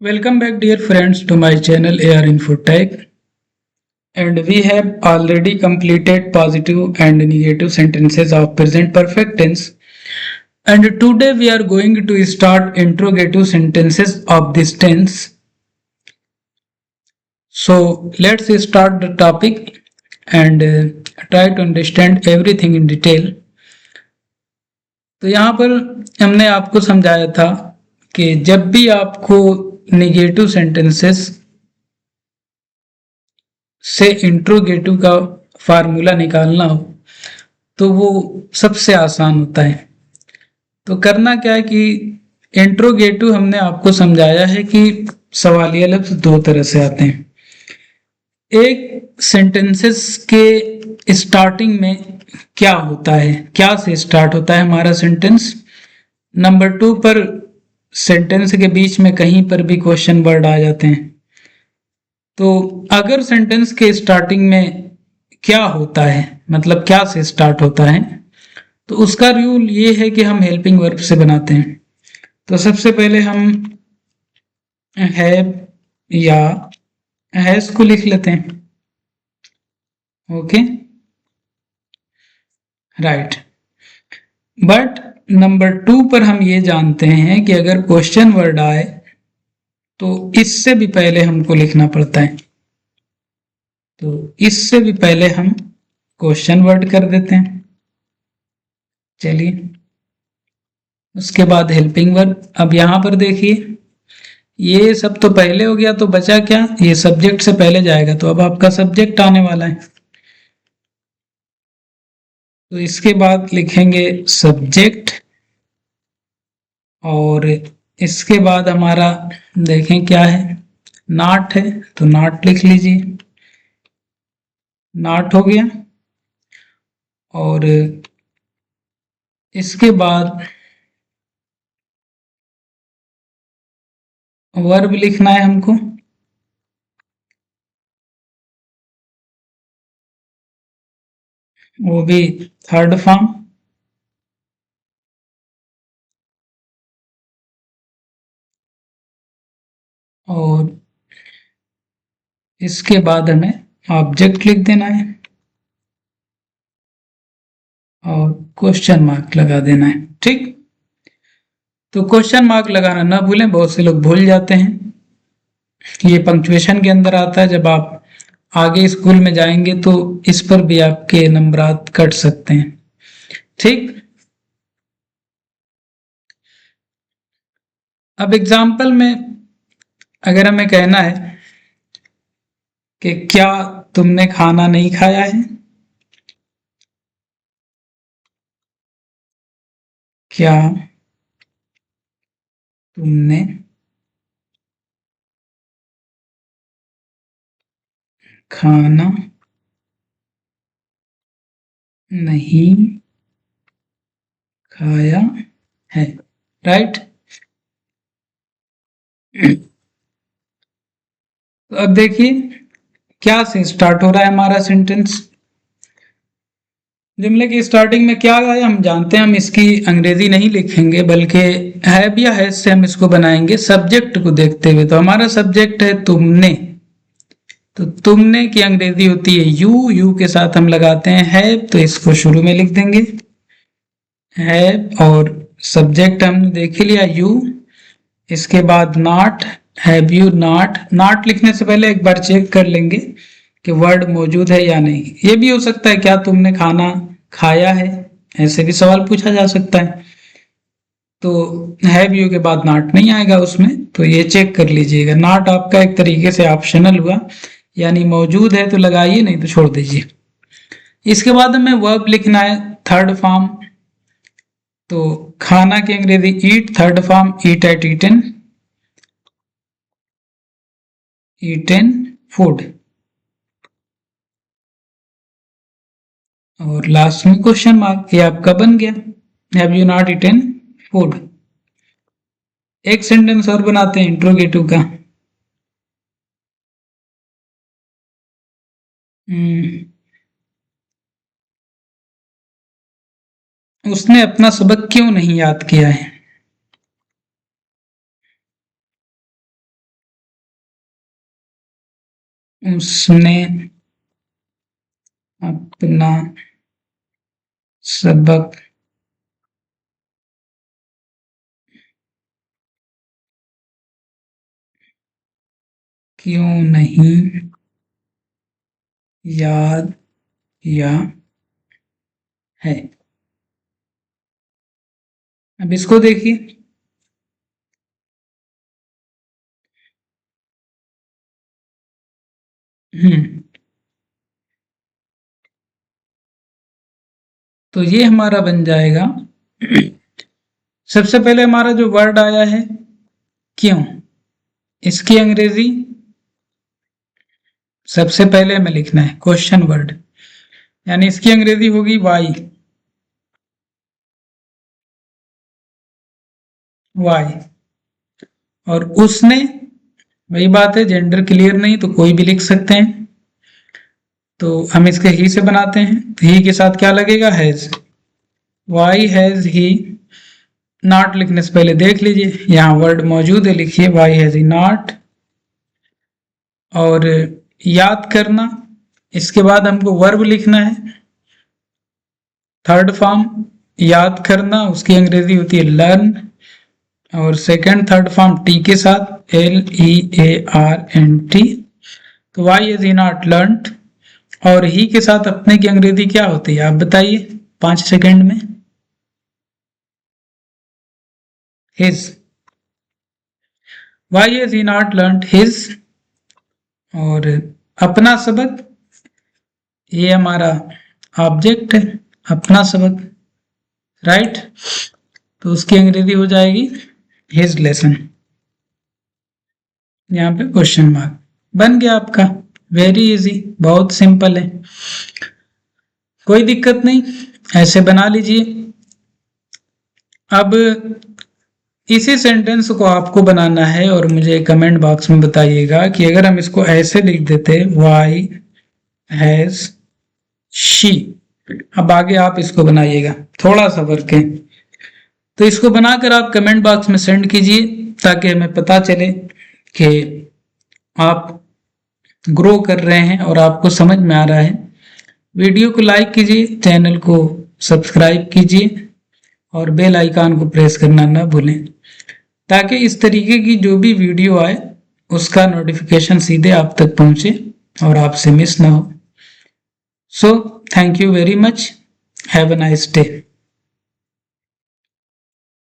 Welcome back, dear friends, to my channel AR Infotech. And we have already completed positive and negative sentences of present perfect tense. And today we are going to start interrogative sentences of this tense. So let's start the topic and try to understand everything in detail. तो यहाँ पर हमने आपको समझाया था कि जब भी आपको निगेटिव सेंटेंसेस से इंट्रोगेटिव का फार्मूला निकालना हो तो वो सबसे आसान होता है। तो करना क्या है कि इंट्रोगेटिव हमने आपको समझाया है कि सवालिया लफ्ज दो तरह से आते हैं। एक सेंटेंसेस के स्टार्टिंग में क्या होता है, क्या से स्टार्ट होता है हमारा सेंटेंस। नंबर 2 पर सेंटेंस के बीच में कहीं पर भी क्वेश्चन वर्ड आ जाते हैं। तो अगर सेंटेंस के स्टार्टिंग में क्या होता है, मतलब क्या से स्टार्ट होता है, तो उसका रूल ये है कि हम हेल्पिंग वर्ब से बनाते हैं। तो सबसे पहले हम हैव या हैज को लिख लेते हैं। Okay, right. बट नंबर 2 पर हम ये जानते हैं कि अगर क्वेश्चन वर्ड आए तो इससे भी पहले हमको लिखना पड़ता है। तो इससे भी पहले हम क्वेश्चन वर्ड कर देते हैं। चलिए, उसके बाद हेल्पिंग वर्ब। अब यहां पर देखिए, ये सब तो पहले हो गया, तो बचा क्या, ये सब्जेक्ट से पहले जाएगा, तो अब आपका सब्जेक्ट आने वाला है। तो इसके बाद लिखेंगे सब्जेक्ट, और इसके बाद हमारा देखें क्या है, नॉट है, तो नॉट लिख लीजिए, नॉट हो गया। और इसके बाद वर्ब लिखना है हमको। वो भी थर्ड फॉर्म। और इसके बाद हमें ऑब्जेक्ट लिख देना है और क्वेश्चन मार्क लगा देना है। ठीक, तो क्वेश्चन मार्क लगाना ना भूलें, बहुत से लोग भूल जाते हैं। ये पंक्चुएशन के अंदर आता है। जब आप आगे स्कूल में जाएंगे तो इस पर भी आपके नंबरात कट सकते हैं। ठीक, अब एग्जाम्पल में अगर हमें कहना है कि क्या तुमने खाना नहीं खाया है, क्या तुमने खाना नहीं खाया है, राइट। तो अब देखिए क्या से स्टार्ट हो रहा है हमारा सेंटेंस। जुमले की स्टार्टिंग में क्या है हम जानते हैं, हम इसकी अंग्रेजी नहीं लिखेंगे बल्कि हैव या हैज से हम इसको बनाएंगे सब्जेक्ट को देखते हुए। तो हमारा सब्जेक्ट है तुमने, तो तुमने की अंग्रेजी होती है यू, यू के साथ हम लगाते हैं हैव, तो इसको शुरू में लिख देंगे हैव, और सब्जेक्ट हमने देख ही लिया यू। इसके बाद not, have you not. Not लिखने से पहले एक बार चेक कर लेंगे कि वर्ड मौजूद है या नहीं। ये भी हो सकता है क्या तुमने खाना खाया है, ऐसे भी सवाल पूछा जा सकता है। तो हैव यू के बाद नॉट नहीं आएगा उसमें, तो ये चेक कर लीजिएगा। नॉट आपका एक तरीके से ऑप्शनल हुआ, यानी मौजूद है तो लगाइए, नहीं तो छोड़ दीजिए। इसके बाद हमें वर्ब लिखना है थर्ड फॉर्म। तो खाना की अंग्रेजी eat, third form eat ate eaten, eaten food. और लास्ट में क्वेश्चन मार्क, ये आपका बन गया have you not eaten food. एक सेंटेंस और बनाते हैं इंट्रोगेटिव का। उसने अपना सबक क्यों नहीं याद किया है। उसने अपना सबक क्यों नहीं याद किया है। अब इसको देखिए, तो ये हमारा बन जाएगा। सबसे पहले हमारा जो वर्ड आया है क्यों, इसकी अंग्रेजी सबसे पहले हमें लिखना है क्वेश्चन वर्ड, यानी इसकी अंग्रेजी होगी वाई। वाई। और उसने, वही बात है, जेंडर क्लियर नहीं तो कोई भी लिख सकते हैं, तो हम इसके ही से बनाते हैं। ही के साथ क्या लगेगा, has. Why has he, not लिखने से पहले देख लीजिए यहाँ वर्ड मौजूद है, लिखिए वाई हैज ही नॉट। और याद करना, इसके बाद हमको वर्ब लिखना है, थर्ड फॉर्म याद करना, उसकी अंग्रेजी होती है लर्न। और सेकंड थर्ड फॉर्म टी के साथ, LEARNT। तो why has he not learned. और ही के साथ अपने की अंग्रेजी क्या होती है, आप बताइए 5 सेकंड में। His. Why has he not learned his. और अपना सबक, ये हमारा ऑब्जेक्ट है, अपना सबक, राइट। तो उसकी अंग्रेजी हो जाएगी हिज लेसन। यहाँ पे क्वेश्चन मार्क बन गया आपका। वेरी इजी, बहुत सिंपल है, कोई दिक्कत नहीं, ऐसे बना लीजिए। अब इसी सेंटेंस को आपको बनाना है और मुझे कमेंट बॉक्स में बताइएगा कि अगर हम इसको ऐसे लिख देते, वाई हैज शी। अब आगे आप इसको बनाइएगा, थोड़ा सा वर्क है, तो इसको बनाकर आप कमेंट बॉक्स में सेंड कीजिए ताकि हमें पता चले कि आप ग्रो कर रहे हैं और आपको समझ में आ रहा है। वीडियो को लाइक कीजिए, चैनल को सब्सक्राइब कीजिए और बेल आइकन को प्रेस करना ना भूलें ताकि इस तरीके की जो भी वीडियो आए उसका नोटिफिकेशन सीधे आप तक पहुंचे और आपसे मिस ना हो। So thank you very much, have a nice day.